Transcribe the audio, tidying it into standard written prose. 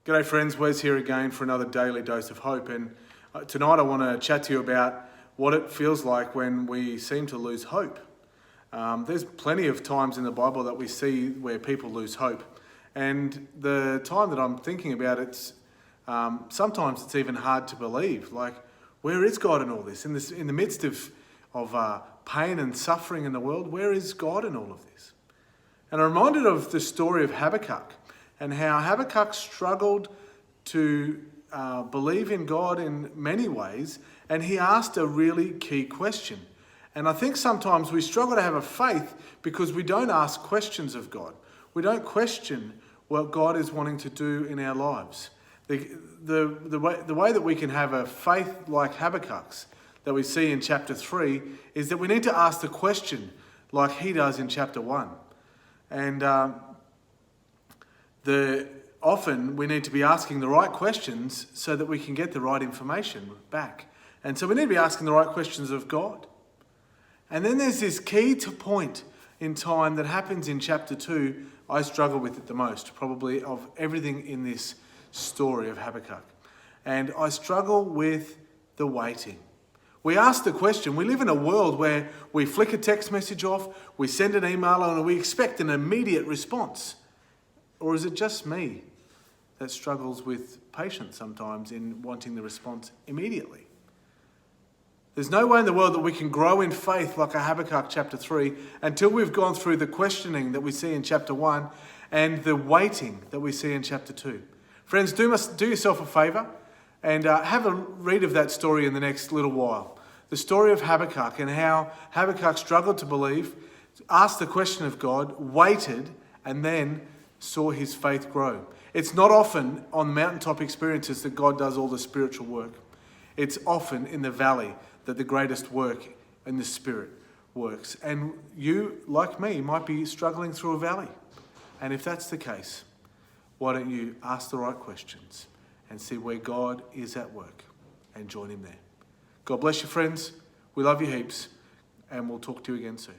G'day friends, Wes here again for another daily dose of hope, and tonight I want to chat to you about what it feels like when we seem to lose hope. There's plenty of times in the Bible that we see where people lose hope, and the time that I'm thinking about it's sometimes it's even hard to believe. Like, where is God in all this? In the midst of pain and suffering in the world, where is God in all of this? And I'm reminded of the story of Habakkuk, and how Habakkuk struggled to believe in God in many ways, and he asked a really key question. And I think sometimes we struggle to have a faith because we don't ask questions of God. We don't question what God is wanting to do in our lives. The way that we can have a faith like Habakkuk's that we see in chapter 3 is that we need to ask the question like he does in chapter 1. And often we need to be asking the right questions so that we can get the right information back. And so we need to be asking the right questions of God. And then there's this key to point in time that happens in chapter 2. I struggle with it the most, probably of everything in this story of Habakkuk. And I struggle with the waiting. We ask the question, we live in a world where we flick a text message off, we send an email and we expect an immediate response. Or is it just me that struggles with patience sometimes in wanting the response immediately? There's no way in the world that we can grow in faith like a Habakkuk chapter 3 until we've gone through the questioning that we see in chapter 1 and the waiting that we see in chapter 2. Friends, do yourself a favour and have a read of that story in the next little while. The story of Habakkuk and how Habakkuk struggled to believe, asked the question of God, waited, and then saw his faith grow. It's not often on mountaintop experiences that God does all the spiritual work. It's often in the valley that the greatest work in the Spirit works. And you, like me, might be struggling through a valley. And if that's the case, why don't you ask the right questions and see where God is at work and join him there. God bless you, friends. We love you heaps, and we'll talk to you again soon.